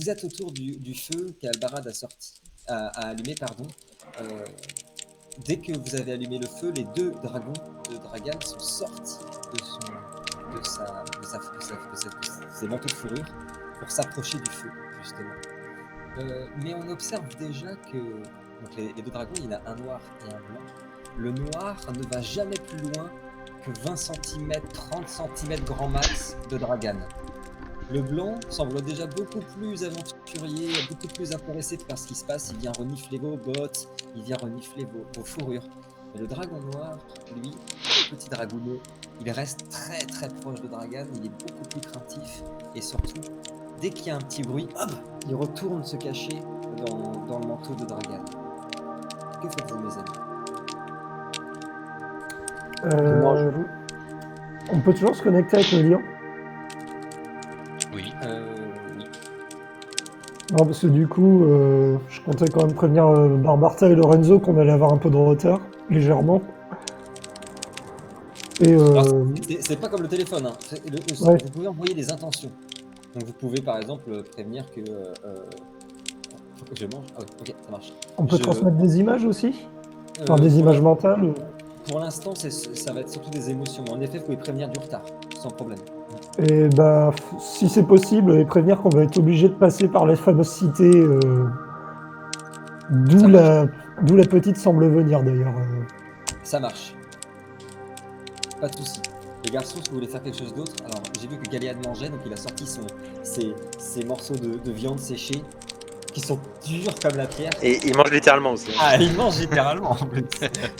vous êtes autour du feu qu'Albarad a allumé, pardon. Dès que vous avez allumé le feu, les deux dragons de Dragan sont sortis de ses manteaux de fourrure pour s'approcher du feu, justement. Mais on observe déjà que donc les deux dragons, il y en a un noir et un blanc. Le noir ne va jamais plus loin que 20 cm, 30 cm grand max de Dragan. Le blanc semble déjà beaucoup plus aventurier, beaucoup plus intéressé par ce qui se passe. Il vient renifler vos bottes, il vient renifler vos fourrures. Mais le dragon noir, lui, petit dragouneux, il reste très très proche de Dragan, il est beaucoup plus craintif. Et surtout, dès qu'il y a un petit bruit, hop, il retourne se cacher dans le manteau de Dragan. Que faites-vous, mes amis? On peut toujours se connecter avec le lion? Oui. Oui. Non, parce que du coup, je comptais quand même prévenir Barbarta et Lorenzo qu'on allait avoir un peu de retard, légèrement. Et C'est pas comme le téléphone, hein. Ouais. Vous pouvez envoyer des intentions. Donc vous pouvez par exemple prévenir que faut que je mange. Ah, ok, ça marche. on peut transmettre des images aussi? Enfin, des pour images l'in- mentales? Pour l'instant, ça va être surtout des émotions. Mais en effet, vous pouvez prévenir du retard, sans problème. Et bah, si c'est possible, et prévenir qu'on va être obligé de passer par la fameuse cité, d'où Ça la petite semble venir d'ailleurs. Ça marche. Pas de souci. Les garçons, si vous voulez faire quelque chose d'autre, alors j'ai vu que Galéad mangeait, donc il a sorti ses morceaux de viande séchée qui sont durs comme la pierre. Et il mange littéralement aussi. Ah, il mange littéralement en plus.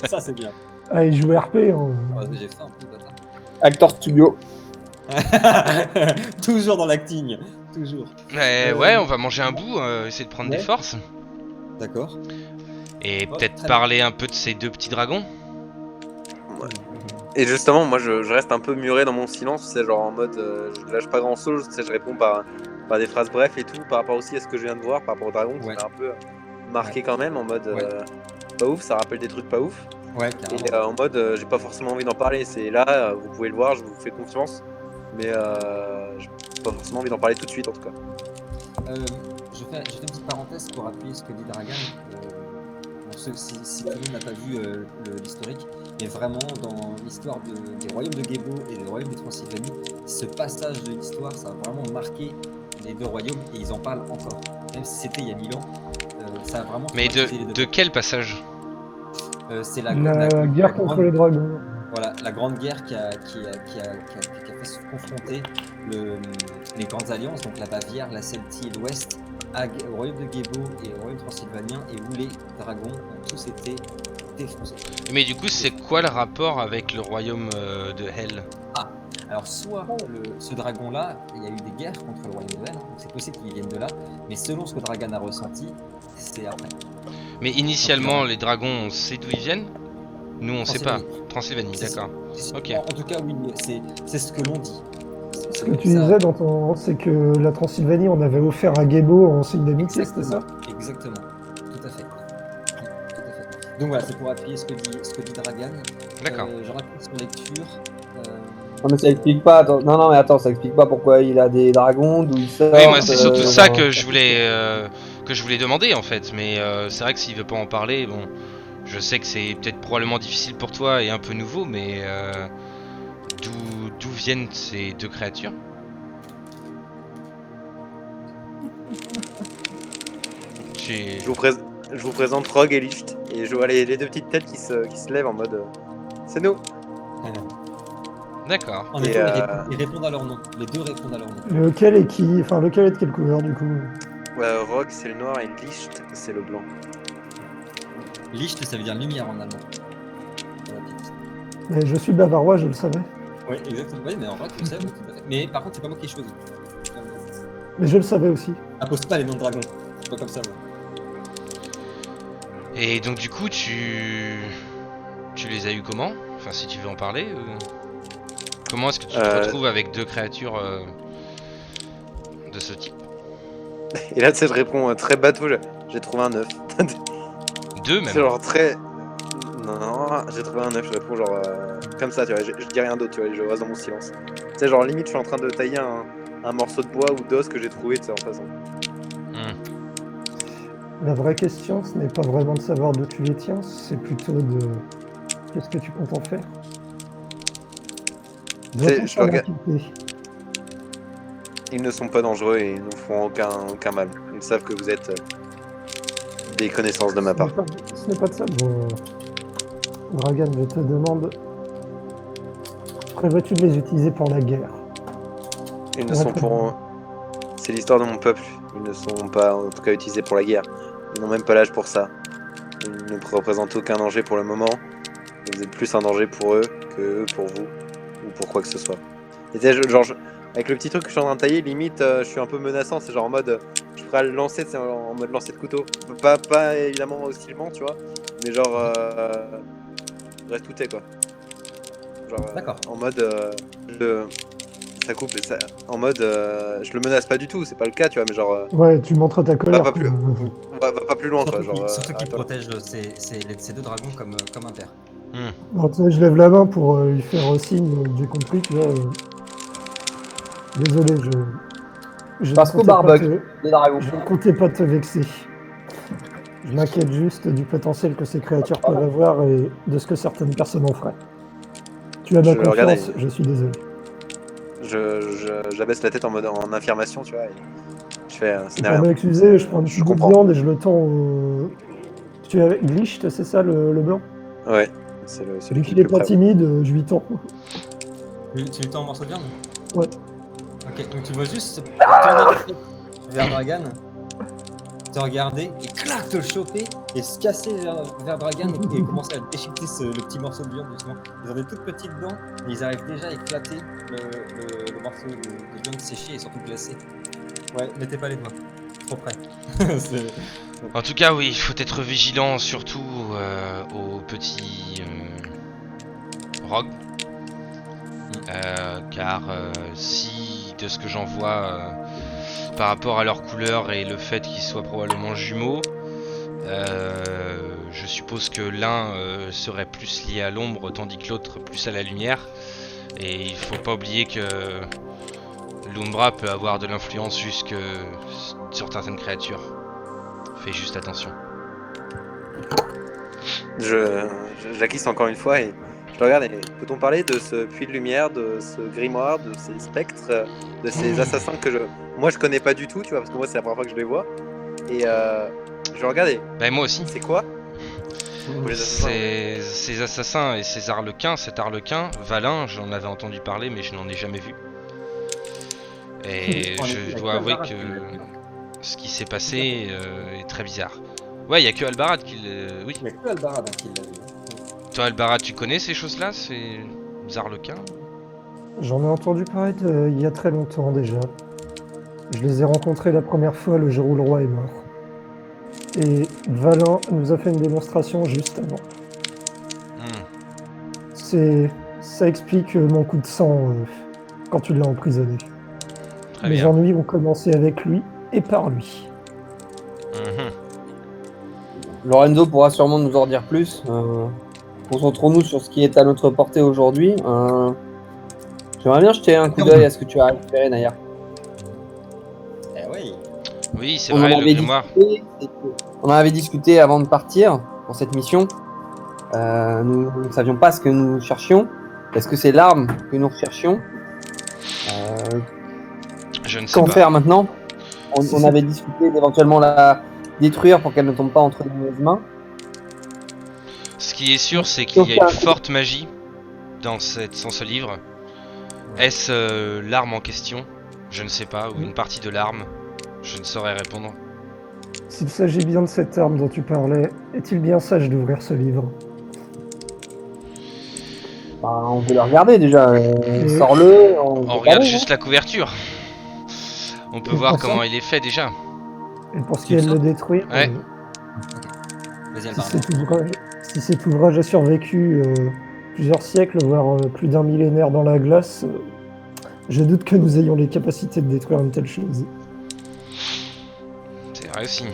Ça, c'est bien. Ah, il joue RP. Oh, j'ai faim un peu, bâtard. Actor Studio. Toujours dans l'acting, toujours. Ouais, on va manger un bout, essayer de prendre des Ouais. forces. D'accord. Et Oh, peut-être très parler un peu de ces deux petits dragons. Et justement, moi je reste un peu muré dans mon silence, c'est genre en mode je lâche pas grand chose, je réponds par des phrases brefs et tout, par rapport aussi à ce que je viens de voir, par rapport au dragon qui Ouais. m'a un peu marqué quand même, en mode Ouais. pas ouf, ça rappelle des trucs pas ouf. Ouais, Et carrément. en mode j'ai pas forcément envie d'en parler, c'est là, vous pouvez le voir, je vous fais confiance, mais j'ai pas forcément envie d'en parler tout de suite en tout cas. Je fais une petite parenthèse pour appuyer ce que dit Dragan. Si tout le monde n'a pas vu l'historique, mais vraiment dans l'histoire des royaumes de Gébo et des royaumes de Transylvanie, ce passage de l'histoire, ça a vraiment marqué les deux royaumes et ils en parlent encore. Même si c'était il y a 1000 ans, ça a vraiment Mais traumatisé les deux. de quel passage? C'est La guerre contre grande- les dragons. Voilà, la grande guerre qui a fait se confronter les grandes alliances, donc la Bavière, la Celtie et l'Ouest, au royaume de Gébo et au royaume transylvanien, et où les dragons ont tous été défoncés. Mais du coup, c'est quoi le rapport avec le royaume de Hell? Alors, soit ce dragon-là, il y a eu des guerres contre le royaume de Hell, donc c'est possible qu'il vienne de là, mais selon ce que Dragan a ressenti, c'est après. Mais initialement, les dragons, on sait d'où ils viennent? Nous, on sait pas. Transylvanie. Transylvanie, C'est- d'accord. Ok. En tout cas, oui, c'est ce que l'on dit. Ce que tu disais c'est que la Transylvanie, on avait offert à Gébo en signe d'amitié, c'était ça? Exactement, tout à fait. Tout à fait. Donc voilà, c'est pour appuyer ce que dit Dragan. D'accord. Je raconte son lecture. Non, mais ça explique pas. Non, mais attends, ça explique pas pourquoi il a des dragons, d'où il sort. Oui, moi, c'est surtout ça genre, que je voulais demander en fait. Mais c'est vrai que s'il veut pas en parler, bon, je sais que c'est peut-être probablement difficile pour toi et un peu nouveau, mais d'où viennent ces deux créatures? Je vous présente Rogue et Licht, et je vois les deux petites têtes qui se lèvent en mode c'est nous. D'accord. En Et, effet, ils répondent à leur nom. Les deux répondent à leur nom. Lequel est qui? Enfin, lequel est de quelle couleur du coup? Rogue c'est le noir et Licht c'est le blanc. Licht, ça veut dire lumière en allemand. Voilà, petite. Mais je suis bavarois, je le savais. Oui, exactement. Oui, mais en vrai, tu le sais. Mais par contre, c'est pas moi qui ai choisi. Mais je le savais aussi. Impose pas les noms de dragons. C'est pas comme ça, moi. Et donc du coup, tu les as eu comment? Enfin, si tu veux en parler. Comment est-ce que tu te retrouves avec deux créatures de ce type? Et là tu sais je réponds très bateau, j'ai trouvé un œuf. Deux même. C'est genre très... Non, j'ai trouvé un œuf, je réponds genre comme ça, tu vois, je dis rien d'autre, tu vois, je reste dans mon silence. Tu sais, genre limite je suis en train de tailler un morceau de bois ou d'os que j'ai trouvé, tu sais, en faisant. La vraie question, ce n'est pas vraiment de savoir d'où tu les tiens, c'est plutôt de qu'est-ce que tu comptes en faire. Doit-on Je s'en regarde- inquiéter? Ils ne sont pas dangereux et ils nous feront aucun mal. Ils savent que vous êtes des connaissances de ma part. Ce n'est pas de ça. Bon, Dragan, je te demande, prévois-tu de les utiliser pour la guerre? Ils ne sont pour. C'est l'histoire de mon peuple. Ils ne sont pas, en tout cas, utilisés pour la guerre. Ils n'ont même pas l'âge pour ça. Ils ne représentent aucun danger pour le moment. Et vous êtes plus un danger pour eux que eux pour vous ou pour quoi que ce soit. Et tu sais, avec le petit truc que je suis en train de tailler, limite, je suis un peu menaçant. C'est genre en mode, je pourrais le lancer, c'est en mode lancer de couteau. Pas évidemment hostilement, tu vois, mais genre, reste tout est quoi. Genre, D'accord. en mode, ça coupe, en mode, je le menace pas du tout, c'est pas le cas, tu vois, mais genre, Ouais, tu montres ta colère. pas plus. va pas plus loin, quoi. Surtout Genre, surtout qu'il arrête-toi. protège ces deux dragons comme un père. Alors, tu sais, je lève la main pour lui faire signe, j'ai compris que là... Désolé, je Parce ne qu'au comptais pas barbecue, te- des dragons. je ne comptais pas te vexer. Je m'inquiète juste du potentiel que ces créatures peuvent avoir et de ce que certaines personnes en feraient. Tu as ma Je regarde confiance, je suis désolé. J'abaisse la tête en mode en affirmation, tu vois, et je fais, ce n'est Pour rien. m'excuser, je prends un petit Je bout de comprends. viande et je le tends au... Tu as Glitch, c'est ça le blanc? Ouais, c'est celui Vu qui est qu'il est le plus pas près. timide, je lui tends. Tu lui tends un morceau de viande? Ouais. Ok, donc tu vois juste se tourner la tête vers Dragan, te regarder et clac, te le choper et se casser vers Dragan et commencer à déchiqueter le petit morceau de viande justement. Ils ont des toutes petites dents et ils arrivent déjà à éclater le morceau de viande séché et surtout glacé. Ouais, mettez pas les doigts, trop près. C'est- En tout cas, oui, il faut être vigilant, surtout aux petits rogues. Car si, de ce que j'en vois, par rapport à leur couleur et le fait qu'ils soient probablement jumeaux, je suppose que l'un serait plus lié à l'ombre, tandis que l'autre plus à la lumière. Et il faut pas oublier que l'Umbra peut avoir de l'influence jusque sur certaines créatures. Fais juste attention. J'acquise encore une fois et je regarde et peut-on parler de ce puits de lumière, de ce grimoire, de ces spectres, de ces assassins que moi je connais pas du tout, tu vois, parce que moi c'est la première fois que je les vois. Et je regarde et Bah moi aussi. c'est quoi pour les assassins? Ces assassins et ces arlequins, cet arlequin, Valin, j'en avais entendu parler mais je n'en ai jamais vu. Et En effet, je il y a dois que avouer Alvarat que qui l'a vu. ce qui s'est passé est très bizarre. Ouais, il y a que Albarad qui le... Oui. Il n'y a que Albarad qui l'a vu. Toi Albarad, tu connais ces choses-là, ces arlequins? J'en ai entendu parler il y a très longtemps déjà. Je les ai rencontrés la première fois le jour où le roi est mort. Et Valin nous a fait une démonstration juste avant. Ça explique mon coup de sang quand tu l'as emprisonné. Très Mes bien. ennuis ont commencé avec lui et par lui. Mhm. Lorenzo pourra sûrement nous en dire plus. Concentrons-nous sur ce qui est à notre portée aujourd'hui. J'aimerais bien jeter un coup d'œil à ce que tu as récupéré, Naya. Eh oui. Oui, c'est On en vrai, le avait grimoire. on en avait discuté avant de partir pour cette mission. Nous ne savions pas ce que nous cherchions. Est-ce que c'est l'arme que nous recherchions? Je ne sais Qu'en pas. faire maintenant? Si On c'est- avait discuté d'éventuellement la détruire pour qu'elle ne tombe pas entre de mauvaises mains. Ce qui est sûr, c'est qu'il y a une forte magie dans ce livre. Est-ce l'arme en question? Je ne sais pas, ou une partie de l'arme. Je ne saurais répondre. S'il s'agit bien de cette arme dont tu parlais, est-il bien sage d'ouvrir ce livre? Bah, on veut le regarder déjà. Et- Sors-le. On peut regarde parler, juste la couverture. On peut Et voir pour ça comment il est fait déjà. Et pour ce Tu qui est le de le sens? détruire, Ouais. Vas-y, si Albarad. cet ouvrage a survécu plusieurs siècles, voire plus d'un millénaire dans la glace, je doute que nous ayons les capacités de détruire une telle chose. C'est vrai aussi.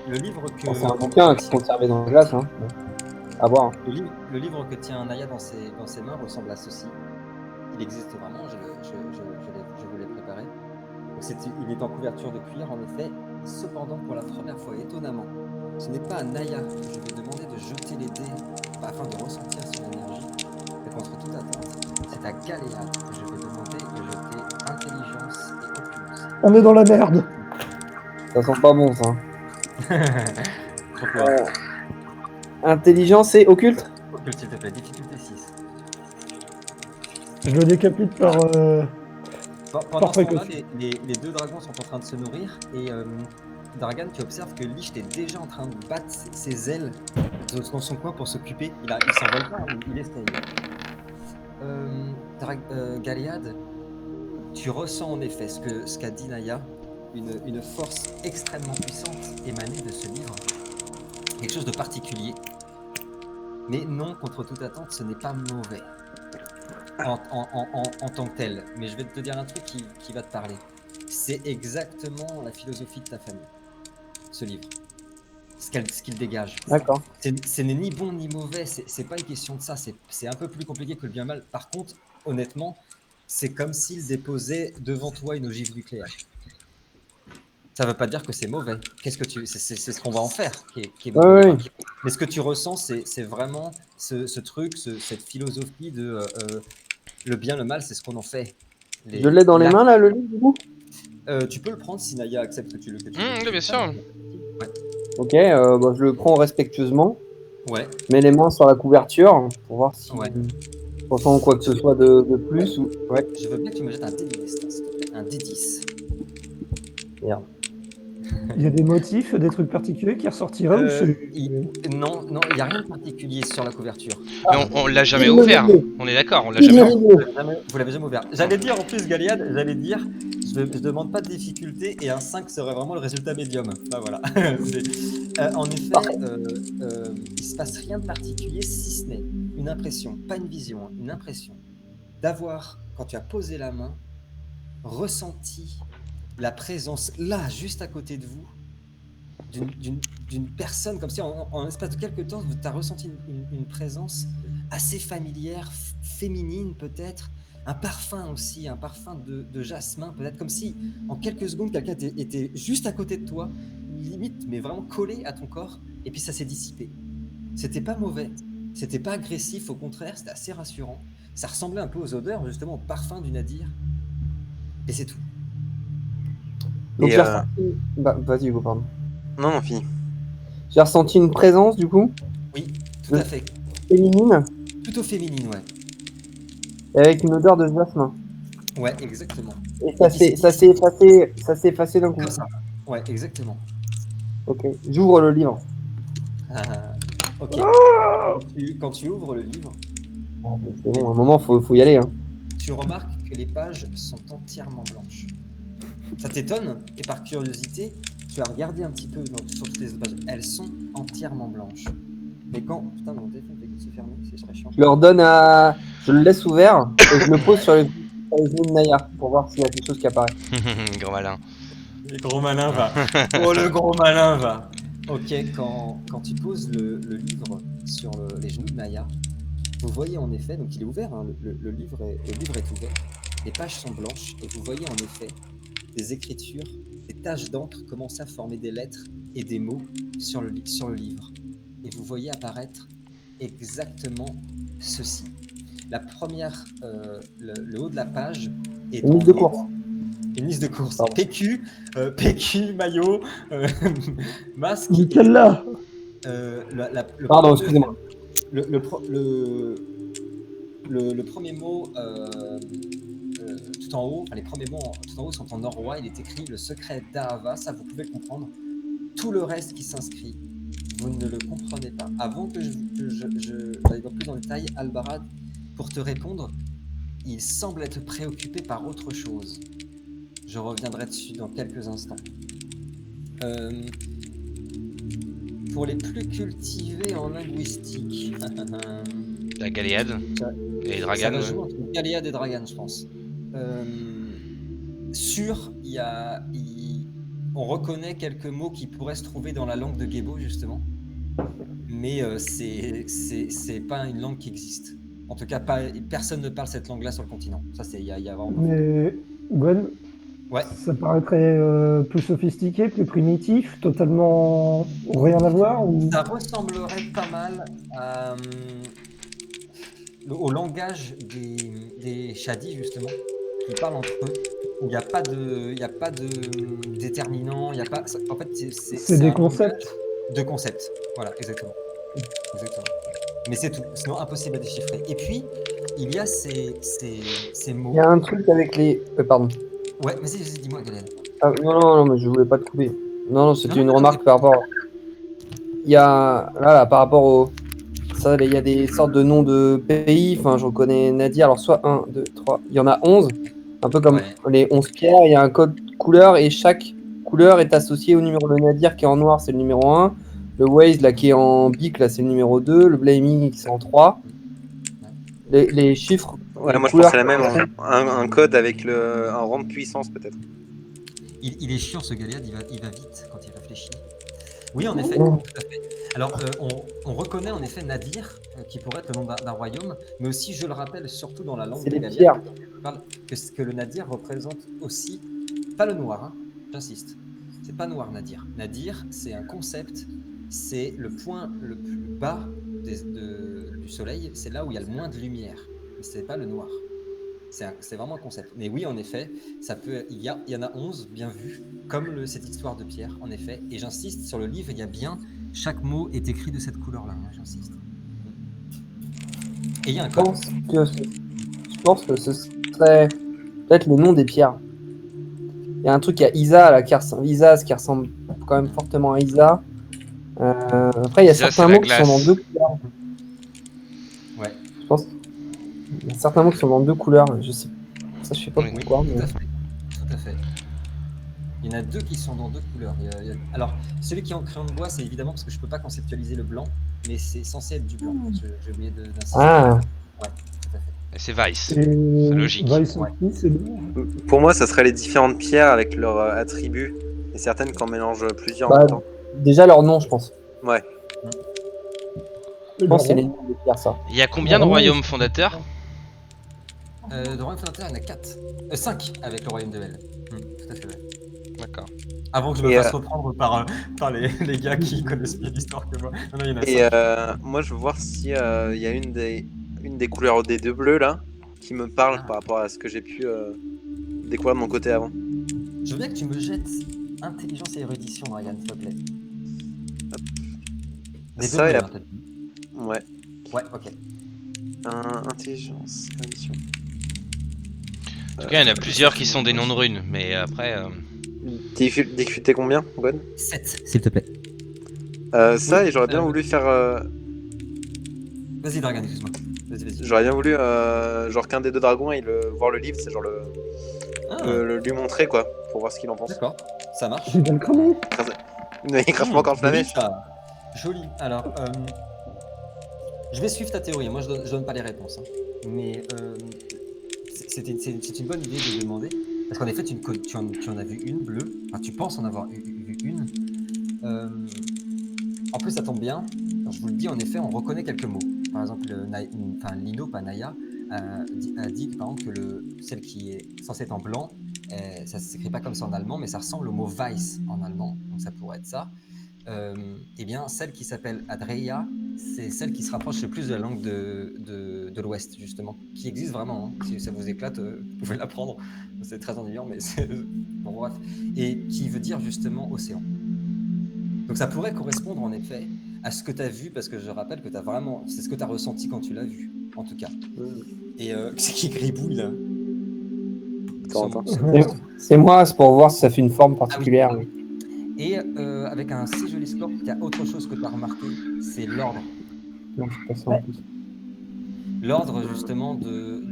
Le livre que. C'est un bouquin qui est conservé dans la glace. Hein. À voir. Le livre que tient Naya dans ses mains ressemble à ceci. Il existe vraiment, je vous l'ai préparé. Donc il est en couverture de cuir, en effet. Cependant, pour la première fois, étonnamment, ce n'est pas à Naya que je vais demander de jeter les dés afin de ressentir son énergie. Mais contre toute attente, c'est à Galéade que je vais demander de jeter intelligence et occulte. On est dans la merde. Ça sent pas bon, ça. Pourquoi Intelligence et occulte. Occulte, s'il te plaît, difficulté 6. Je le décapite par... Pendant ce temps-là, précaution. les deux dragons sont en train de se nourrir et Dragan, tu observes que Lich est déjà en train de battre ses ailes dans son coin pour s'occuper. Il s'envole pas, il essaye. Galéade, tu ressens en effet ce qu'a dit Naya, une force extrêmement puissante émanée de ce livre. Quelque chose de particulier. Mais non, contre toute attente, ce n'est pas mauvais en tant que tel. Mais je vais te dire un truc qui va te parler. C'est exactement la philosophie de ta famille, ce livre. Ce qu'il dégage. D'accord. Ce n'est ni bon ni mauvais, c'est pas une question de ça. C'est un peu plus compliqué que le bien mal. Par contre, honnêtement, c'est comme s'il déposait devant toi une ogive nucléaire. Ça ne veut pas dire que c'est mauvais. C'est ce qu'on va en faire qui est mauvais. Ouais. Mais ce que tu ressens, c'est vraiment ce truc, cette philosophie de le bien, le mal, c'est ce qu'on en fait. Je l'ai dans les mains, là, le livre, du coup. Tu peux le prendre si Naya accepte que tu le Oui, bien sûr. Ouais. Ok, je le prends respectueusement. Ouais. Mets les mains sur la couverture pour voir si Ouais. on sent quoi que ce soit de plus. Ou... Ouais. Je veux bien que tu me jettes un D10, s'il te plaît. Un D10. Merde. Il y a des motifs, des trucs particuliers qui ressortiraient ou c'est... Non, il n'y a rien de particulier sur la couverture. Mais on l'a jamais Il ouvert. me On est d'accord, on l'a jamais ouvert. Vous l'avez jamais ouvert. J'allais dire en plus, Galéade, je demande pas de difficulté et un 5 serait vraiment le résultat médium. Bah voilà. En effet, il se passe rien de particulier si ce n'est une impression, pas une vision, une impression d'avoir, quand tu as posé la main, ressenti la présence là, juste à côté de vous, d'une personne comme si en l'espace de quelques temps, tu as ressenti une présence assez familière, féminine peut-être, un parfum aussi, un parfum de jasmin, peut-être comme si en quelques secondes quelqu'un était juste à côté de toi, limite mais vraiment collé à ton corps, et puis ça s'est dissipé. C'était pas mauvais, c'était pas agressif, au contraire, c'était assez rassurant. Ça ressemblait un peu aux odeurs, justement au parfum du nadir, et c'est tout. Donc Et, j'ai ressenti... vas-y, Hugo, pardon. Non, fini. J'ai ressenti une présence, du coup, Oui, tout à fait. féminine, Plutôt féminine, ouais. et avec une odeur de jasmin. Ouais, exactement. Et ça s'est effacé d'un coup. Comme ça. Ouais, exactement. Ok, j'ouvre le livre. Ok. Quand tu ouvres le livre, C'est bon, à un moment, faut y aller. Hein. tu remarques que les pages sont entièrement blanches. Ça t'étonne, et par curiosité, tu as regardé un petit peu sur toutes les autres pages. Elles sont entièrement blanches. Mais quand... Putain, mon téléphone fait que de se fermer, c'est très chiant. Je leur donne à... Je le laisse ouvert et je le pose sur les genoux de Naya pour voir s'il y a quelque chose qui apparaît. Grand malin. Le gros malin va. Oh, le gros malin va. Ok, quand tu poses le livre sur les genoux de Naya, vous voyez en effet, donc il est ouvert, hein, le livre est ouvert, les pages sont blanches, et vous voyez en effet des écritures, des taches d'encre commencer à former des lettres et des mots sur le livre. Et vous voyez apparaître exactement ceci. La première, le haut de la page est Une liste de course. Une liste de courses. Pardon. PQ, maillot, masque. Nickel-là. Pardon, excusez-moi. Le premier mot tout en haut, enfin, les premiers mots tout en haut sont en norrois. Il est écrit le secret d'Ahava, ça vous pouvez le comprendre. Tout le reste qui s'inscrit, vous ne le comprenez pas. Avant que j'aille plus dans le détail, Albarad, pour te répondre, il semble être préoccupé par autre chose. Je reviendrai dessus dans quelques instants. Pour les plus cultivés en linguistique, La Galéade et ça Dragan. va jouer entre Galéade et Dragan, je pense. On reconnaît quelques mots qui pourraient se trouver dans la langue de Gebo, justement. Mais c'est pas une langue qui existe. En tout cas, personne ne parle cette langue-là sur le continent. Ça, il y a vraiment... Mais Gwen, Ouais. Ça paraîtrait plus sophistiqué, plus primitif, totalement rien à voir ou... Ça ressemblerait pas mal au langage des Shadi, justement, qui parlent entre eux, où il y a pas de déterminant, il y a pas, en fait, C'est des un langage concepts. de concepts. Voilà, exactement. Exactement. Mais c'est tout, sinon impossible à déchiffrer. Et puis, il y a ces mots. Il y a un truc avec les. Pardon. Ouais, vas-y, dis-moi, Gaël. Ah, non, mais je voulais pas te couper. Non, c'était Non, une non, remarque par rapport. Il y a. Là, par rapport au. Ça, il y a des sortes de noms de pays. Enfin, je reconnais Nadir. Alors, soit 1, 2, 3. Il y en a 11. Un peu comme Ouais. les 11 pierres. Il y a un code couleur et chaque couleur est associée au numéro. Le Nadir qui est en noir, c'est le numéro 1. Le Waze, là, qui est en bic, là, c'est le numéro 2. Le Blaming, qui est en 3. Les chiffres. Ouais, les moi je couleurs pensais la même. correspondent. Un code avec un rang de puissance peut-être. Il est chiant, ce Galéad, il va vite quand il réfléchit. Oui, en effet, Non. tout à fait. Alors, on reconnaît en effet Nadir, qui pourrait être le nom d'un royaume, mais aussi, je le rappelle, surtout dans la langue C'est de des Galéad, pierres. que le Nadir représente aussi, pas le noir, hein, j'insiste, c'est pas noir Nadir. Nadir, c'est un concept, c'est le point le plus bas du soleil, c'est là où il y a le moins de lumière, mais c'est pas le noir. C'est vraiment un concept. Mais oui, en effet, il y en a 11, bien vu, comme cette histoire de pierre, en effet. Et j'insiste, sur le livre, il y a bien, chaque mot est écrit de cette couleur-là, hein, j'insiste. Et il y a un code. Je pense que ce serait peut-être le nom des pierres. Il y a un truc, il y a Isa, là, Isa, ce qui ressemble quand même fortement à Isa. Après, il y a Isa, certains c'est la mots qui sont dans glace. deux couleurs. Ouais, Je pense. Il y a certains mots qui sont dans deux couleurs. Je sais. Ça, je sais pas Oui. pourquoi. tout Mais... à fait. Tout à fait. Il y en a deux qui sont dans deux couleurs. Alors, celui qui est en crayon de bois, c'est évidemment parce que je ne peux pas conceptualiser le blanc, mais c'est censé être du blanc. J'ai oublié d'insister. Ah, Ouais, tout à fait. Et c'est Vice. Et C'est logique. Vice Ouais. aussi, c'est bon. Pour moi, ça serait les différentes pierres avec leurs attributs et certaines qu'on mélange plusieurs en bah, même temps. déjà leur nom, je pense. Ouais. Je pense que c'est les noms des pierres, ça. Il y a combien de Non, royaumes je- fondateurs? De royaume fondateur, il y en a 4. 5 avec le royaume de Hel. Tout à fait, ouais. D'accord. Avant que je me Et, fasse reprendre par les gars qui connaissent mieux l'histoire que moi. Non, il y en a Et 5. moi, je veux voir si il y a une des couleurs des deux bleus là qui me parle par rapport à ce que j'ai pu découvrir de mon côté avant. Je veux bien que tu me jettes intelligence et érudition, Ryan, s'il te plaît. Des Ça, deux et bleus, la- hein, t'as dit. Ouais. Ouais, ok. Intelligence, érudition. En tout cas, il y en a plusieurs qui sont des noms de runes, mais après. Difficulté combien, Gwen 7, s'il te plaît. Ça, Oui, et j'aurais bien voulu faire. Vas-y, Dragan, excuse-moi. Vas-y. J'aurais bien voulu, genre qu'un des deux dragons aille voir le livre, c'est genre Ah, lui montrer quoi, pour voir ce qu'il en pense. d'accord, ça marche. J'ai bien le cramer. Il crache pas encore le Joli, flamèche. ça. Joli. Alors, je vais suivre ta théorie. Moi, je donne pas les réponses. Hein. Mais c'est une bonne idée de demander. Parce qu'en effet, tu en as vu une bleue. Enfin, tu penses en avoir vu une. En plus, ça tombe bien. Alors, je vous le dis, en effet, on reconnaît quelques mots. Par exemple, Lino, pas Naya, a dit par exemple, que celle qui est censée être en blanc, ça ne s'écrit pas comme ça en allemand, mais ça ressemble au mot Weiss en allemand. Donc, ça pourrait être ça. Eh bien, celle qui s'appelle Adreia, c'est celle qui se rapproche le plus de la langue de l'Ouest, justement, qui existe vraiment. Hein. Si ça vous éclate, vous pouvez l'apprendre. C'est très ennuyant, mais c'est... Bon, bref. Et qui veut dire justement océan. Donc ça pourrait correspondre en effet à ce que tu as vu, parce que je rappelle que c'est ce que tu as ressenti quand tu l'as vu, en tout cas. Et c'est qui gribouille là C'est moi, c'est pour voir si ça fait une forme particulière. Ah oui. Et avec un si joli score, il y a autre chose que tu as remarqué, c'est l'ordre. Non, je sais pas ça en plus. L'ordre justement peut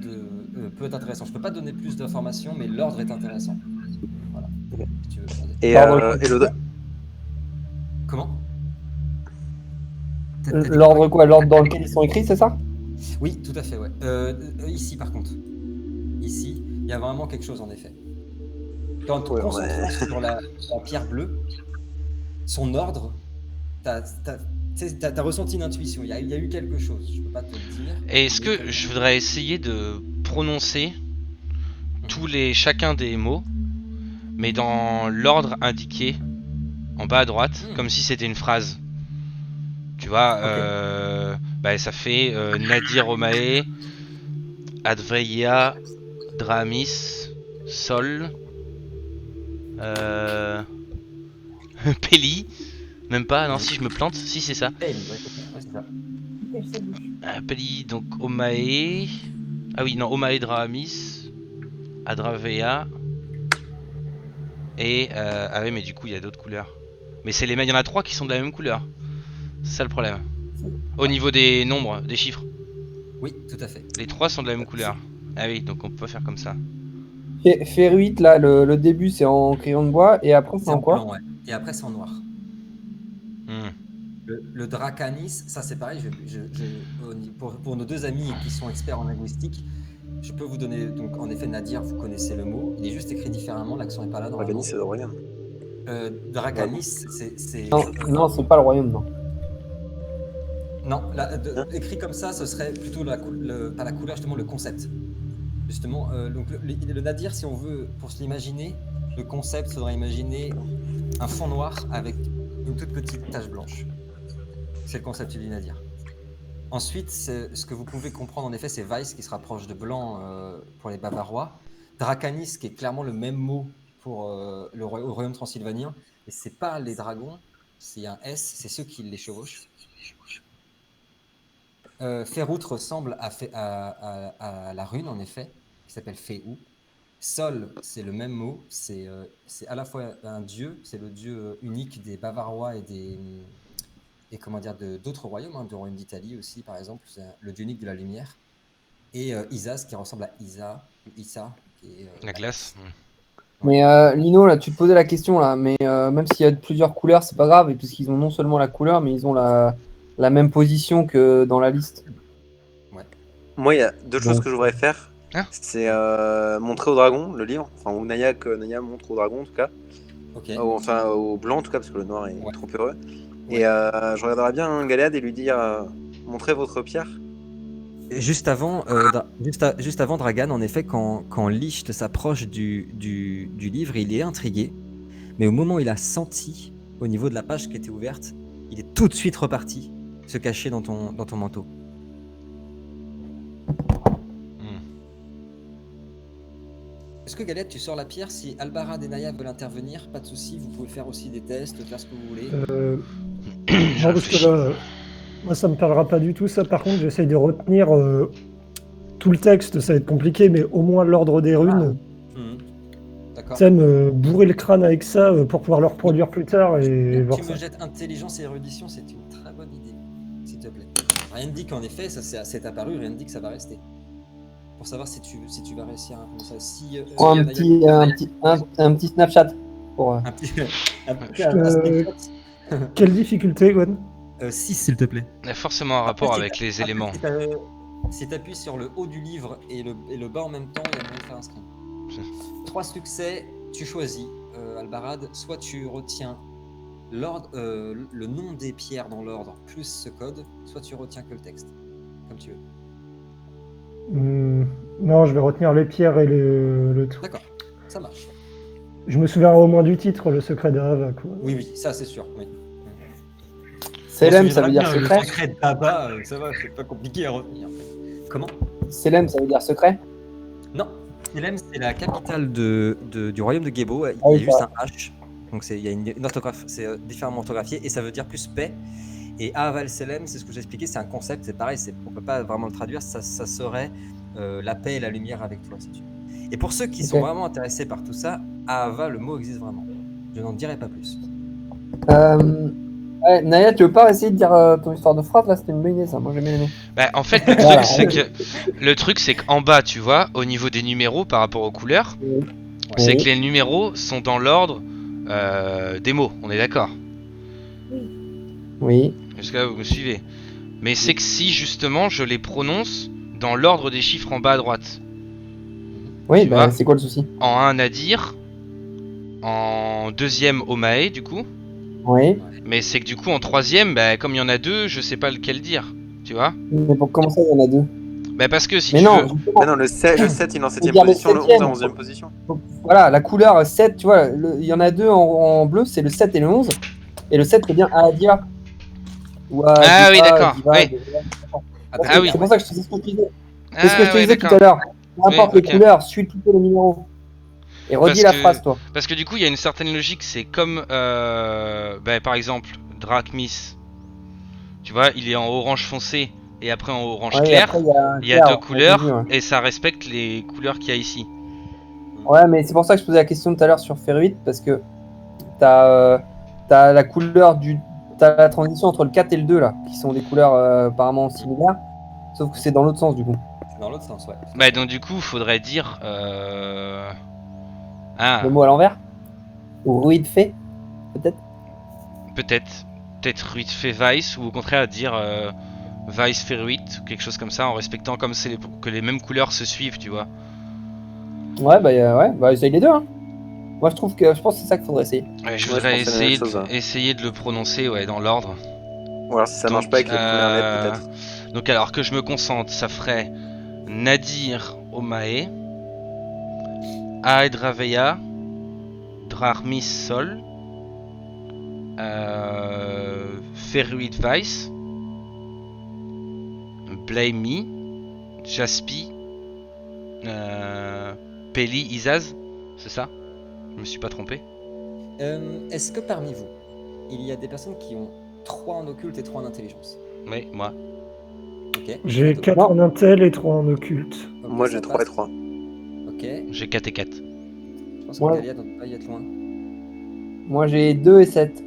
être intéressant. Je peux pas donner plus d'informations, mais l'ordre est intéressant. Voilà. Ok. Si tu veux. Et le Comment L'ordre quoi? L'ordre dans lequel ils sont écrits, c'est ça? Oui, tout à fait, ouais. Ici, par contre. Ici, il y a vraiment quelque chose, en effet. Quand on te concentre sur la pierre bleue, son ordre, t'as ressenti une intuition. Il y a eu quelque chose, je peux pas te le dire. Et est-ce que je voudrais essayer de prononcer chacun des mots mais dans l'ordre indiqué en bas à droite, Mm. comme si c'était une phrase. Tu vois, bah, ça fait Nadir Omae, Adveia, Dramis, Sol, Peli, même pas, non, si je me plante, si c'est ça. Hey, ouais, c'est ça. Peli, donc Omae. Ah oui, non, Omae Dramis, Adravea. Et. Ah oui, mais du coup, il y a d'autres couleurs. Mais c'est les mêmes, il y en a 3 qui sont de la même couleur. C'est ça le problème. Au niveau des nombres, des chiffres. Oui, tout à fait. Les 3 sont de la même couleur. Ah oui, donc on peut faire comme ça. Feruit, là, le début, c'est en crayon de bois, et après, c'est C'est en en quoi? blanc, ouais. Et après, c'est en noir. Hmm. Le Dracanis, ça c'est pareil, pour nos deux amis qui sont experts en linguistique, je peux vous donner, donc en effet Nadir, vous connaissez le mot, il est juste écrit différemment, l'accent n'est pas là normalement. Dracanis, c'est le royaume. Dracanis, c'est... Non, c'est pas le royaume, non. Non, Hein écrit comme ça, ce serait plutôt pas la couleur, justement le concept. Justement, donc le Nadir, si on veut, pour se l'imaginer, le concept, il faudrait imaginer un fond noir avec une toute petite tache blanche. C'est le concept du Nadir. Ensuite, ce que vous pouvez comprendre en effet, c'est Weiss qui se rapproche de blanc pour les Bavarois. Dracanis qui est clairement le même mot pour le royaume transylvanien. Et c'est pas les dragons, c'est un S, c'est ceux qui les chevauchent. Ferout ressemble à la rune en effet, qui s'appelle Féou. Sol, c'est le même mot, c'est à la fois un dieu, c'est le dieu unique des Bavarois et comment dire, d'autres royaumes, hein, du royaume d'Italie aussi, par exemple, c'est le dieu unique de la lumière. Et Isas, qui ressemble à Issa, qui est La glace. Mais Lino, là, tu te posais la question, là, mais même s'il y a plusieurs couleurs, c'est pas grave, puisqu'ils ont non seulement la couleur, mais ils ont la même position que dans la liste. Moi, il y a deux choses Donc- que je voudrais faire. Hein C'est montrer au dragon le livre, enfin, ou Naya, que Naya montre au dragon en tout cas. Ok. Enfin, au blanc en tout cas, parce que le noir est Ouais. trop heureux. Ouais. Et je regarderais bien Galéade et lui dire montrez votre pierre. Juste avant, juste avant Dragan, en effet, quand Licht s'approche du livre, il est intrigué. Mais au moment où il a senti, au niveau de la page qui était ouverte, il est tout de suite reparti, se cacher dans ton manteau. Est-ce que Galette, tu sors la pierre? Si Albarad et Naya veulent intervenir, pas de souci, vous pouvez faire aussi des tests, faire ce que vous voulez. Je Non, parce que réfléchis. là, moi, ça me parlera pas du tout, ça. Par contre, j'essaye de retenir tout le texte, ça va être compliqué, mais au moins l'ordre des runes. D'accord. Ça me bourrer le crâne avec ça pour pouvoir le reproduire plus tard et voir Tu ça. me jettes intelligence et érudition, c'est une très bonne idée, s'il te plaît. Rien ne dit qu'en effet, ça c'est apparu, rien ne dit que ça va rester. Pour savoir si tu vas réussir à ça. Si, Prends un petit Snapchat. Pour, un petit Euh, Quelle difficulté, Gwen? 6, s'il te plaît. Il y a forcément un rapport avec les éléments. Si tu appuies sur le haut du livre et le bas en même temps, il y a moyen de faire un screen. 3 succès, tu choisis, Albarad, soit tu retiens le nom des pierres dans l'ordre plus ce code, soit tu retiens que le texte, comme tu veux. Non, je vais retenir les pierres et le truc. D'accord, ça marche. Je me souviens au moins du titre, le secret d'Ava. Oui, ça c'est sûr. Oui. Selem, ça veut dire Le secret. secret de tabac, ça va, c'est pas compliqué à retenir. Comment? Selem, ça veut dire secret. Non, Selem, c'est la capitale du royaume de Gebo. Il y Ah a oui, juste ça. un H, donc il y a une orthographe, c'est différemment orthographié et ça veut dire plus paix. Et Aval Selem, c'est ce que j'ai expliqué, c'est un concept, c'est pareil, on peut pas vraiment le traduire, ça serait la paix et la lumière avec toi, si tu veux. Et pour ceux qui sont Ok. vraiment intéressés par tout ça, Ahava, le mot existe vraiment. Je n'en dirai pas plus. Ouais, Naya, tu veux pas essayer de dire ton histoire de phrase là? C'était une bonne idée ça, moi j'ai bien aimé. Bah, en fait, le Voilà. truc, c'est qu'en bas, tu vois, au niveau des numéros par rapport aux couleurs, c'est que les numéros sont dans l'ordre des mots, on est d'accord? Oui. Jusqu'à là, vous me suivez. Mais c'est que si, justement, je les prononce dans l'ordre des chiffres en bas à droite. Oui, Tu bah vois c'est quoi le souci? En 1, Nadir. En deuxième, Omae, du coup. Oui. Mais c'est que du coup, en troisième, bah, comme il y en a deux, je sais pas lequel dire. Tu vois? Mais pour commencer, il y en a deux. Bah parce que si Mais tu non, veux... justement, Mais non, le 7 il est en 7ème dire le position, le 11 est en 7e. 11ème position. donc, voilà, la couleur 7, tu vois, il y en a deux en bleu, c'est le 7 et le 11. Et le 7, c'est bien Adia. Ou Ah oui, Diva, d'accord. Diva. Oui. Parce Ah que oui. c'est pour ça que je te dis ce que je te disais. C'est ce que je Ah te ouais, disais tout d'accord. à l'heure. Peu importe Oui, les ok. couleurs, suis plutôt le numéro. Et redis la phrase, toi. Parce que du coup, il y a une certaine logique, c'est comme, bah, par exemple, Drachmis, tu vois, il est en orange foncé et après en orange Ouais, et après, clair. il y a un Il y a deux clair, ouais, j'ai vu, couleurs ouais. et ça respecte les couleurs qu'il y a ici. Ouais, mais c'est pour ça que je posais la question tout à l'heure sur Ferruit, parce que t'as la couleur du. T'as la transition entre le 4 et le 2, là, qui sont des couleurs apparemment similaires, sauf que c'est dans l'autre sens, du coup. C'est dans l'autre sens, ouais. tout à Bah, fait. donc du coup, faudrait dire, Le ah, mot à l'envers. Ou Ruid fait, peut-être. peut-être Ruit fait Weiss ou au contraire dire Weiss fait Ruit ou quelque chose comme ça en respectant comme que les mêmes couleurs se suivent, tu vois. Ouais, bah essaye les deux, hein. Moi, je pense que c'est ça qu'il faudrait essayer. Ouais, je Ouais, je voudrais pensais la même chose. essayer de le prononcer, ouais, dans l'ordre. Ou alors si ça marche Donc, pas avec les premières lettres, peut-être. donc alors que je me concentre, ça ferait Nadir Omae, Aedraveya, Drarmis Sol, Feruit Weiss, Blame Me, Jaspi, Peli Izaz, c'est ça? Je me suis pas trompé. Est-ce que parmi vous, il y a des personnes qui ont 3 en occulte et 3 en intelligence? Oui, moi. Ok. J'ai 4 en intel et 3 en occulte. Ok, Moi ça j'ai 3 et passe. 3. Ok. J'ai 4 et 4. Je pense Ouais. que Galia doit pas y être loin. Moi, j'ai 2 et 7.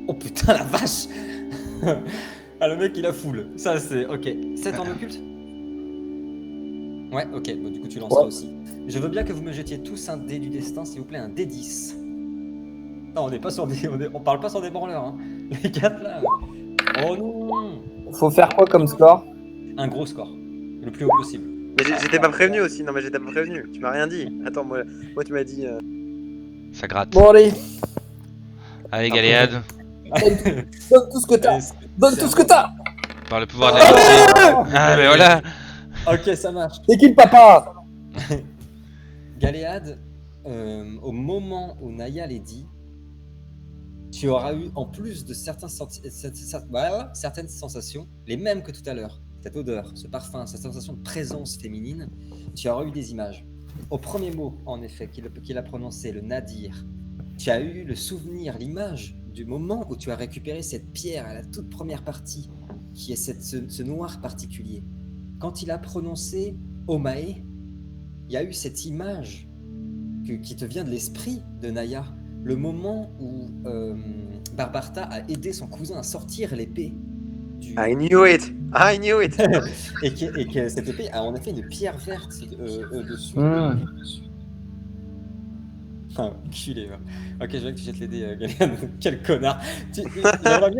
Oh putain, la vache. Ah, le mec, il a full. Ça, c'est... Ok. 7 en occulte? Ouais, ok. Bon, du coup, tu lanceras Ouais. aussi. Je veux bien que vous me jetiez tous un dé du destin, s'il vous plaît, un D10. Non, on n'est pas sur des... On parle pas sur des branleurs, hein. Les 4, là... Oh non. Faut faire quoi comme score? Un gros score. Le plus haut possible. Mais j'étais pas prévenu aussi, non mais j'étais pas prévenu. Tu m'as rien dit. Attends, moi tu m'as dit. Ça gratte. Bon, allez, Allez, Après, Galéade, donne tout ce que t'as. Donne tout ce que t'as. par le pouvoir de l'amitié. Ah, mais voilà. Ok, ça marche. C'est qui le papa? Galéade, au moment où Naya les dit, tu auras eu, en plus de certaines sensations, les mêmes que tout à l'heure, cette odeur, ce parfum, cette sensation de présence féminine, tu auras eu des images. Au premier mot, en effet, qu'il a prononcé, le Nadir, tu as eu le souvenir, l'image du moment où tu as récupéré cette pierre à la toute première partie, qui est ce noir particulier. Quand il a prononcé Omae, il y a eu cette image qui te vient de l'esprit de Naya, le moment où Barbarta a aidé son cousin à sortir l'épée du... I knew it! I knew it! et que cette épée a en effet une pierre verte dessus. Ah, culé, va. Ok, je veux que tu jettes les dés, Galéane. Quel connard. J'aimerais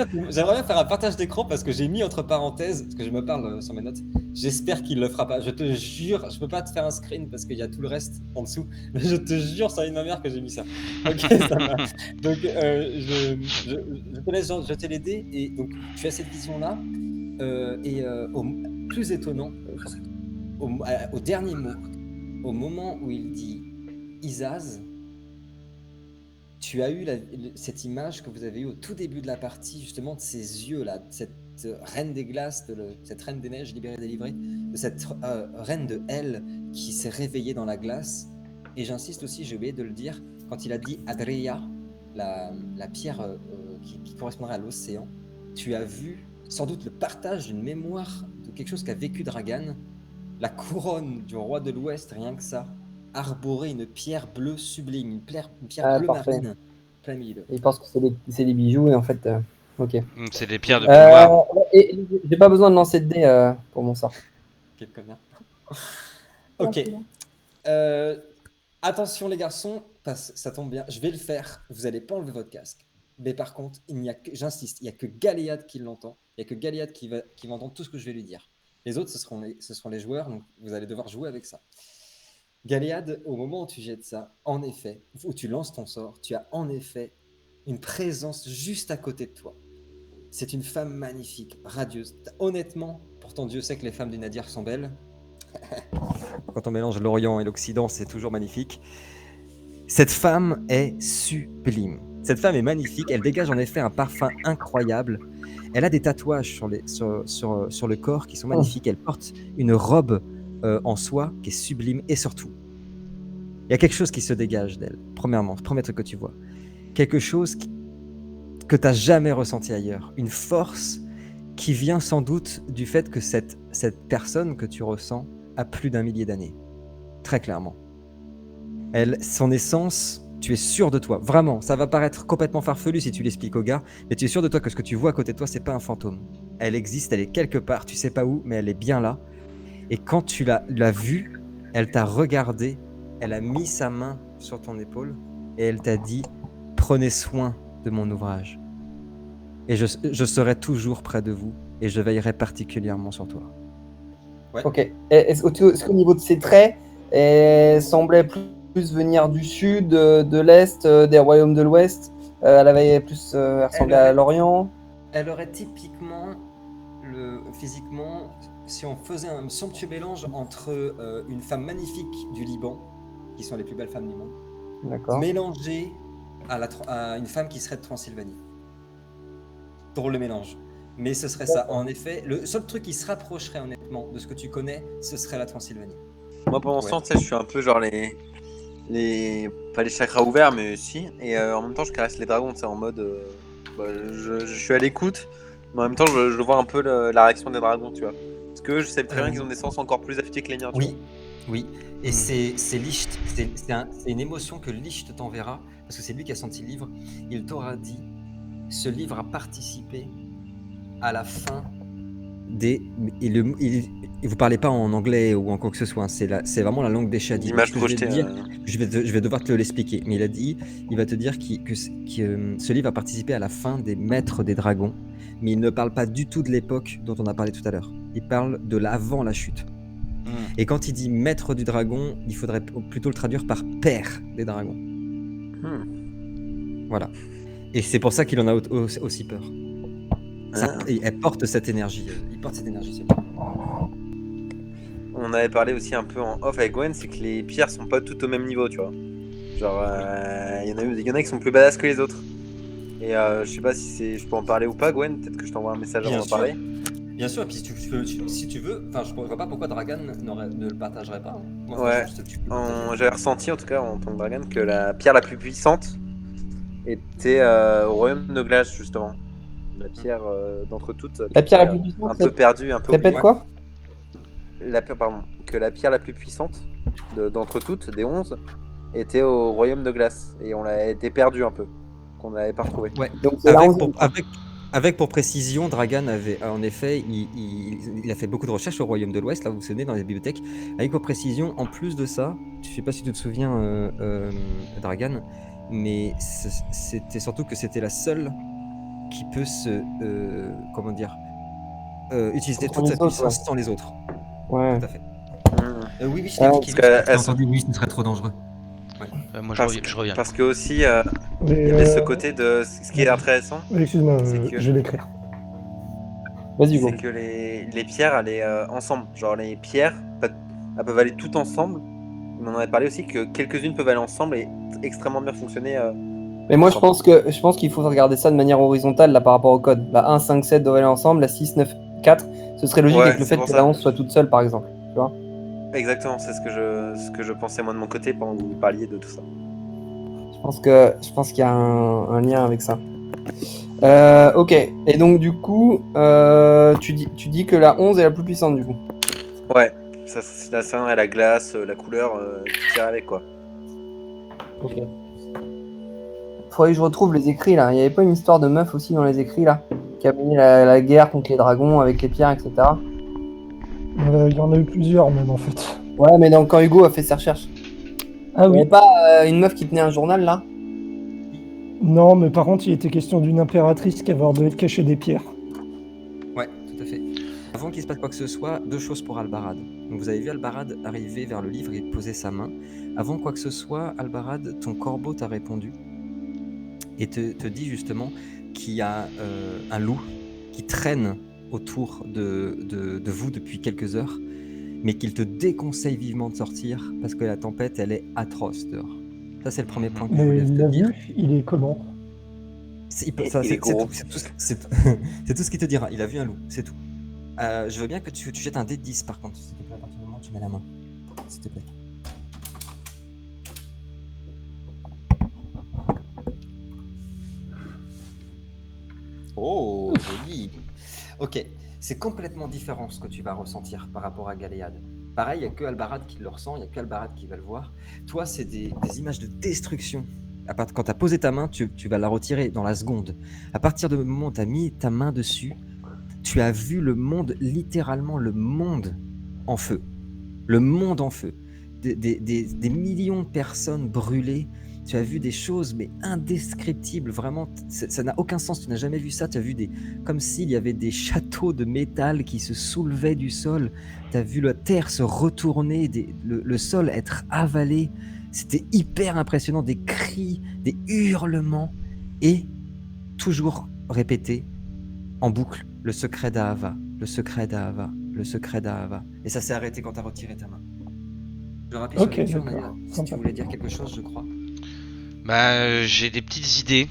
bien faire un partage d'écran parce que j'ai mis entre parenthèses, parce que je me parle sur mes notes, j'espère qu'il le fera pas. Je te jure, je peux pas te faire un screen parce qu'il y a tout le reste en dessous, mais je te jure sur une ma mère que j'ai mis ça. Ok, ça va. Donc, je te laisse jeter les dés, et donc tu as cette vision-là, au plus étonnant, au dernier mot, au moment où il dit Izaz, tu as eu cette image que vous avez eue au tout début de la partie, justement, de ces yeux-là, cette reine des glaces, cette reine des neiges libérée, délivrée, de cette reine de Hel qui s'est réveillée dans la glace. Et j'insiste aussi, j'ai oublié de le dire, quand il a dit Adreya, la pierre qui correspondrait à l'océan, tu as vu sans doute le partage d'une mémoire de quelque chose qu'a vécu Dragan, la couronne du roi de l'Ouest, rien que ça, arborer une pierre bleue sublime, une pierre bleue Parfait. marine, plein milieu. Il pense que c'est des bijoux, et en fait, ok. C'est des pierres de pouvoir. Et j'ai pas besoin de lancer de dés pour mon sort. Quel connard. Ok. Attention les garçons, ça tombe bien, je vais le faire, vous n'allez pas enlever votre casque. Mais par contre, j'insiste, il n'y a que Galéade qui l'entend, il n'y a que Galéade qui va entendre tout ce que je vais lui dire. Les autres, ce seront les joueurs, donc vous allez devoir jouer avec ça. Galéade, au moment où tu jettes ça, en effet, où tu lances ton sort, tu as en effet une présence juste à côté de toi. C'est une femme magnifique, radieuse. Honnêtement, Pourtant, Dieu sait que les femmes du Nadir sont belles. Quand on mélange l'Orient et l'Occident, c'est toujours magnifique. Cette femme est sublime. Cette femme est magnifique. Elle dégage en effet un parfum incroyable. Elle a des tatouages sur le corps qui sont magnifiques. Elle porte une robe en soie qui est sublime. Et surtout, il y a quelque chose qui se dégage d'elle. Premièrement, premier truc que tu vois. Quelque chose que tu n'as jamais ressenti ailleurs. Une force qui vient sans doute du fait que cette personne que tu ressens a plus d'1 millier d'années. Très clairement. Son essence, tu es sûr de toi. Vraiment, ça va paraître complètement farfelu si tu l'expliques au gars, mais tu es sûr de toi que ce que tu vois à côté de toi, c'est pas un fantôme. Elle existe, elle est quelque part, tu sais pas où, mais elle est bien là. Et quand tu l'as vue, elle t'a regardé, elle a mis sa main sur ton épaule et elle t'a dit « Prenez soin de mon ouvrage. Et je serai toujours près de vous et je veillerai particulièrement sur toi. » Ok. Est-ce qu'au niveau de ses traits, elle semblait plus venir du sud, de l'est, des royaumes de l'ouest? Elle avait plus elle ressemblait à l'Orient? Elle aurait typiquement, physiquement, si on faisait un somptueux mélange entre une femme magnifique du Liban, qui sont les plus belles femmes du monde, D'accord. mélangée à une femme qui serait de Transylvanie. Drôle le mélange. Mais ce serait ça. En effet, le seul truc qui se rapprocherait honnêtement de ce que tu connais, ce serait la Transylvanie. Moi, pendant ce temps, tu sais, je suis un peu genre pas les chakras ouverts, mais si. Et en même temps, je caresse les dragons, tu sais, en mode. Je suis à l'écoute, mais en même temps, je vois un peu la réaction des dragons, tu vois. Parce que je sais très bien qu'ils ont des sens encore plus affûtés que les miens, tu vois. Oui. Et c'est Licht. C'est une émotion que Licht t'enverra, parce que c'est lui qui a senti le livre. Il t'aura dit ce livre a participé à la fin des. Et vous parlez pas en anglais ou en quoi que ce soit, c'est vraiment la langue des Shadi. L'image projetée. Je vais devoir te l'expliquer, mais il va te dire que ce livre a participé à la fin des maîtres des dragons, mais il ne parle pas du tout de l'époque dont on a parlé tout à l'heure. Il parle de l'avant la chute. Et quand il dit maître du dragon, il faudrait plutôt le traduire par père des dragons. Voilà. Et c'est pour ça qu'il en a aussi peur. Elle porte cette énergie. Il porte cette énergie, celui-là. On avait parlé aussi un peu en off avec Gwen, c'est que les pierres sont pas toutes au même niveau, tu vois. Genre, il y en a qui sont plus badass que les autres. Et je sais pas si je peux en parler ou pas, Gwen. Peut-être que je t'envoie un message avant d'en parler. Bien sûr, et puis si tu veux, enfin, je ne vois pas pourquoi Dragan ne le partagerait pas. Moi, ouais, j'avais ressenti en tout cas en tant que Dragan que la pierre la plus puissante était au royaume de glace, justement. La pierre d'entre toutes. La pierre la plus puissante, un peu perdue, un peu. Répète quoi ? Que la pierre la plus puissante d'entre toutes, des 11, était au royaume de glace. Et on l'a été perdue un peu. Qu'on n'avait pas retrouvé. Ouais, donc avec pour précision, Dragan avait, en effet, il a fait beaucoup de recherches au royaume de l'Ouest, là vous vous souvenez, dans les bibliothèques. Avec pour précision, en plus de ça, je sais pas si tu te souviens, Dragan, mais c'était surtout que c'était la seule qui peut utiliser toute sa puissance sans les autres. Ouais. Tout à fait. Oui, je t'ai dit qu'elle entendu, oui, ce serait trop dangereux. Ouais. Moi je reviens. Parce que aussi, il y avait ce côté de. Ce qui est intéressant. Excuse-moi, je vais l'écrire. Vas-y, bon. C'est que les pierres allaient ensemble. Genre, les pierres, elles peuvent aller toutes ensemble. On en avait parlé aussi que quelques-unes peuvent aller ensemble et extrêmement bien fonctionner. Mais moi, je pense qu'il faut regarder ça de manière horizontale là, par rapport au code. La 1, 5, 7 doivent aller ensemble, la 6, 9, 4. Ce serait logique avec le fait que la 11 soit toute seule, par exemple. Tu vois ? Exactement, c'est ce que je pensais moi de mon côté pendant que vous parliez de tout ça. Je pense qu'il y a un lien avec ça. Ok, et donc du coup, tu dis que la 11 est la plus puissante du coup. Ouais, ça, c'est la 5 et la glace, la couleur, tu tires avec quoi. Ok. Faudrait que je retrouve les écrits là. Il n'y avait pas une histoire de meuf aussi dans les écrits là, qui a mené la guerre contre les dragons avec les pierres, etc. Il y en a eu plusieurs même en fait. Ouais, mais quand Hugo a fait ses recherches. Ah oui. Il n'y avait pas une meuf qui tenait un journal là ? Non, mais par contre, il était question d'une impératrice qui avait ordonné de cacher des pierres. Ouais, tout à fait. Avant qu'il se passe quoi que ce soit, 2 choses pour Albarad. Donc vous avez vu Albarad arriver vers le livre et poser sa main. Avant quoi que ce soit, Albarad, ton corbeau t'a répondu et te dit justement qu'il y a un loup qui traîne autour de vous depuis quelques heures, mais qu'il te déconseille vivement de sortir parce que la tempête, elle est atroce dehors. Ça, c'est le premier point que je Mais voulais il te l'a dire. vu, il est comment? Il est gros. C'est tout ce qu'il te dira. Il a vu un loup, c'est tout. Je veux bien que tu jettes un dé de 10 par contre, s'il te plaît, à partir du moment où tu mets la main. S'il te plaît. Oh, joli. Ok, c'est complètement différent ce que tu vas ressentir par rapport à Galéade. Pareil, il n'y a que Albarad qui le ressent, il n'y a que Albarad qui va le voir. Toi, c'est des images de destruction. Quand tu as posé ta main, tu vas la retirer dans la seconde. À partir du moment où tu as mis ta main dessus, tu as vu le monde, littéralement le monde en feu. Le monde en feu. Des millions de personnes brûlées. Tu as vu des choses, mais indescriptibles. Vraiment, ça n'a aucun sens. Tu n'as jamais vu ça. Tu as vu comme s'il y avait des châteaux de métal qui se soulevaient du sol. Tu as vu la terre se retourner, le sol être avalé. C'était hyper impressionnant. Des cris, des hurlements. Et toujours répété en boucle, le secret d'Ahava, le secret d'Ahava, le secret d'Ahava. Et ça s'est arrêté quand tu as retiré ta main. Je rappuie Ok, sur lecture, d'accord. Nadia, si Sympa. tu voulais dire quelque chose, je crois. Bah, j'ai des petites idées,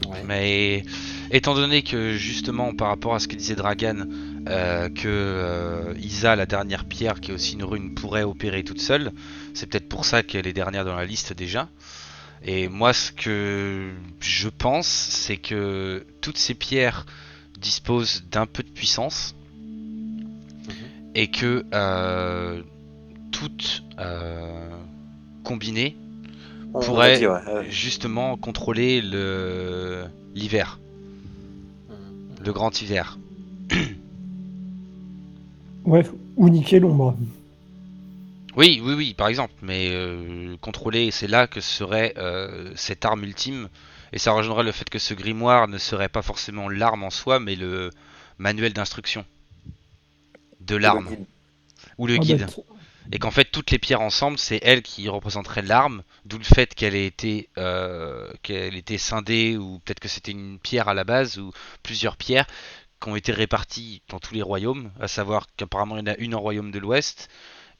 Ouais. mais étant donné que justement par rapport à ce que disait Dragan, que Isa, la dernière pierre qui est aussi une rune, pourrait opérer toute seule, c'est peut-être pour ça qu'elle est dernière dans la liste déjà. Et moi, ce que je pense, c'est que toutes ces pierres disposent d'un peu de puissance et que toutes combinées On l'a pourraient dit, ouais. justement contrôler l'hiver, le grand hiver. Ouais, ou niquer l'ombre. Oui, par exemple, mais contrôler, c'est là que serait cette arme ultime, et ça rejoindrait le fait que ce grimoire ne serait pas forcément l'arme en soi, mais le manuel d'instruction de Le l'arme, guide. ou le Ah bah, guide. Et qu'en fait, toutes les pierres ensemble, c'est elle qui représenterait l'arme, d'où le fait qu'elle ait été scindée, ou peut-être que c'était une pierre à la base, ou plusieurs pierres qui ont été réparties dans tous les royaumes, à savoir qu'apparemment il y en a une en royaume de l'Ouest,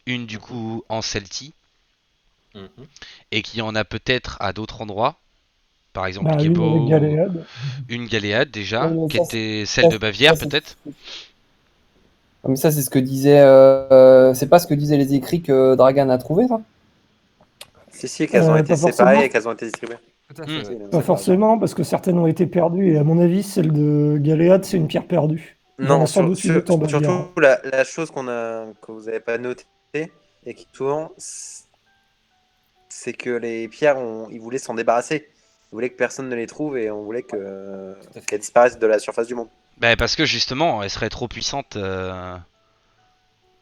une du coup en Celtie, et qu'il y en a peut-être à d'autres endroits, par exemple bah, une avec Gebo, Galéade. une Galéade déjà, Ouais, mais qui ça, était celle de Bavière ça, peut-être. mais ça, c'est ce que disait. C'est pas ce que disaient les écrits que Dragan a trouvé, ça? Si, qu'elles ont été Pas séparées forcément. et qu'elles ont été distribuées. Tout à Hmm. fait, Si, ouais. il en Pas a parlé. forcément, parce que certaines ont été perdues, et à mon avis, celle de Galéade, c'est une pierre perdue. Il y en Non, a sans doute une autre en Bavière. surtout la chose que vous n'avez pas notée et qui souvent, c'est que les pierres, ils voulaient s'en débarrasser. Ils voulaient que personne ne les trouve et on voulait Tout à fait. qu'elles disparaissent de la surface du monde. Bah, parce que justement, elles seraient trop puissantes.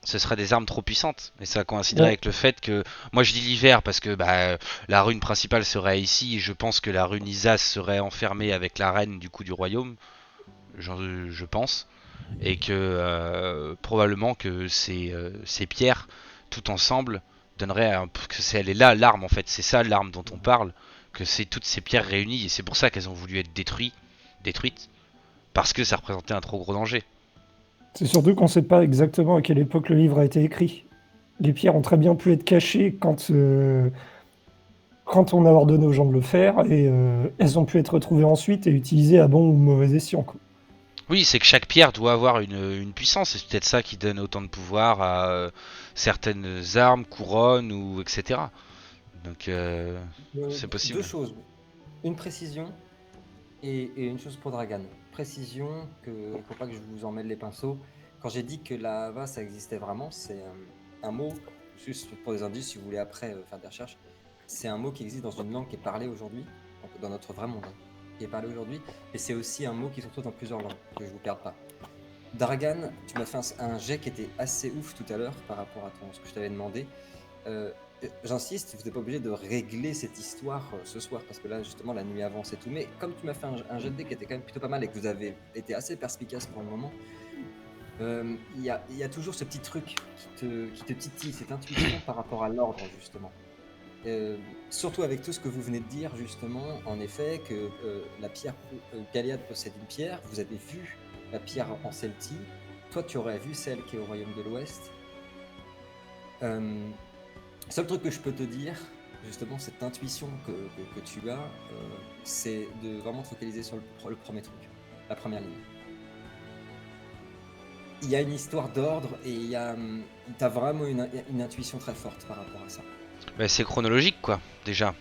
Ce seraient des armes trop puissantes. Et ça coïnciderait Ouais. avec le fait que. Moi je dis l'hiver parce que bah, la rune principale serait ici. Et je pense que la rune Isas serait enfermée avec la reine du coup du royaume. Je pense. Et que probablement que ces pierres, tout ensemble, donneraient elle est là l'arme en fait. C'est ça l'arme dont on parle. Que c'est toutes ces pierres réunies. Et c'est pour ça qu'elles ont voulu être détruites. Parce que ça représentait un trop gros danger. C'est surtout qu'on ne sait pas exactement à quelle époque le livre a été écrit. Les pierres ont très bien pu être cachées quand on a ordonné aux gens de le faire, et elles ont pu être retrouvées ensuite et utilisées à bon ou mauvais escient, quoi. Oui, c'est que chaque pierre doit avoir une puissance, et c'est peut-être ça qui donne autant de pouvoir à certaines armes, couronnes, ou etc. Donc c'est possible. Deux choses. Une précision et une chose pour Dragan. Précision, il ne faut pas que je vous emmêle les pinceaux. Quand j'ai dit que la Hava, ça existait vraiment, c'est un mot, juste pour des indices, si vous voulez après faire des recherches, c'est un mot qui existe dans une langue qui est parlée aujourd'hui, donc dans notre vrai monde, hein, qui est parlé aujourd'hui, mais c'est aussi un mot qui se retrouve dans plusieurs langues, que je ne vous perde pas. Dragan, tu m'as fait un jet qui était assez ouf tout à l'heure par rapport à ce que je t'avais demandé. J'insiste, vous n'êtes pas obligé de régler cette histoire ce soir, parce que là, justement, la nuit avance et tout. Mais comme tu m'as fait un jet de dés qui était quand même plutôt pas mal et que vous avez été assez perspicace pour le moment, il y a toujours ce petit truc qui te titille, cette intuition par rapport à l'ordre, justement. Surtout avec tout ce que vous venez de dire, justement, en effet, que la pierre Galéade possède une pierre. Vous avez vu la pierre en Celtie. Toi, tu aurais vu celle qui est au Royaume de l'Ouest. Seul truc que je peux te dire, justement, cette intuition que tu as, c'est de vraiment te focaliser sur le premier truc, la première ligne. Il y a une histoire d'ordre et t'as vraiment une intuition très forte par rapport à ça. Bah, c'est chronologique quoi, déjà.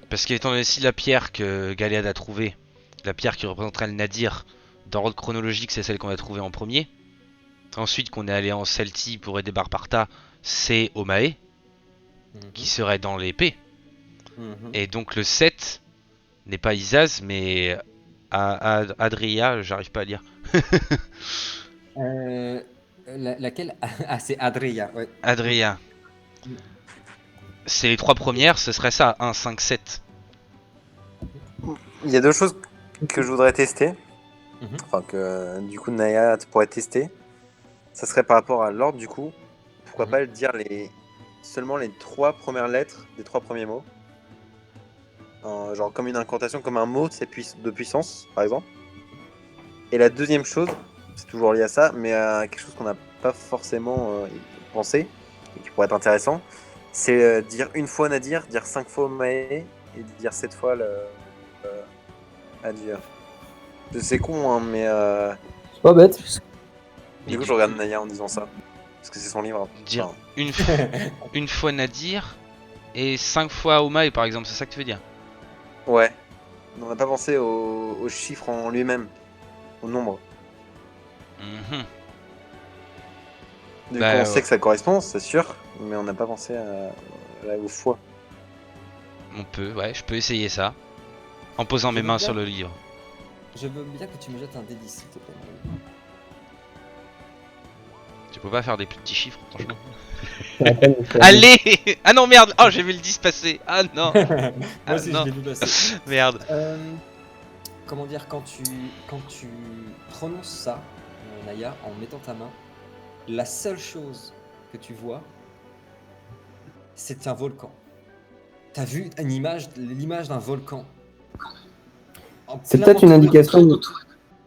Parce qu'étant donné si la pierre que Galéad a trouvée, la pierre qui représenterait le Nadir, dans l'ordre chronologique, c'est celle qu'on a trouvée en premier. Ensuite, qu'on est allé en Celtie pour aider Barparta, c'est Omae, qui serait dans l'épée. Et donc le 7 n'est pas Isaz, mais Adria, j'arrive pas à lire. Laquelle? Ah, c'est Adria, ouais. Adria. C'est les trois premières, ce serait ça, 1, 5, 7. Il y a deux choses que je voudrais tester. Mhm. Enfin, que du coup, Naya pourrait tester. Ça serait par rapport à l'ordre, du coup. Pourquoi pas dire seulement les 3 premières lettres des 3 premiers mots. Genre comme une incantation, comme un mot de puissance, par exemple. Et la deuxième chose, c'est toujours lié à ça, mais à quelque chose qu'on n'a pas forcément pensé, et qui pourrait être intéressant, c'est dire une fois Nadir, dire 5 fois Omae, et dire 7 fois Adieu. C'est con, hein, mais C'est pas bête. du coup je regarde Naya en disant ça. Parce que c'est son livre. Dire Enfin, une fois Nadir et 5 fois Omae par exemple, c'est ça que tu veux dire? ouais. On n'a pas pensé au chiffre en lui-même, au nombre. Mhm. Du Bah, coup, on ouais. sait que ça correspond, c'est sûr, mais on n'a pas pensé aux fois. On peut, ouais, je peux essayer ça. En posant Je mes veux mains bien. sur le livre. Je veux bien que tu me jettes un D10, s'il te plaît. Tu peux pas faire des petits chiffres, franchement. C'est à peine de faire- Allez! Ah non, merde! Oh, j'ai vu le 10 passer! Ah non! Moi Ah, aussi, non. je l'ai vu passer. Merde! Comment dire, quand tu prononces ça, Naya, en mettant ta main, la seule chose que tu vois, c'est un volcan. T'as vu l'image d'un volcan. C'est peut-être une indication.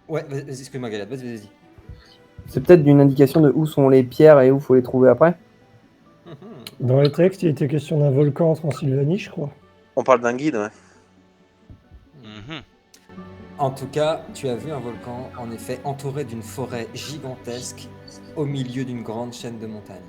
Ouais, vas-y, excuse-moi, Galad, vas-y. C'est peut-être une indication de où sont les pierres et où faut les trouver après. Dans les textes, il était question d'un volcan en Transylvanie, je crois. On parle d'un guide, ouais. Mhm. En tout cas, tu as vu un volcan, en effet, entouré d'une forêt gigantesque, au milieu d'une grande chaîne de montagnes.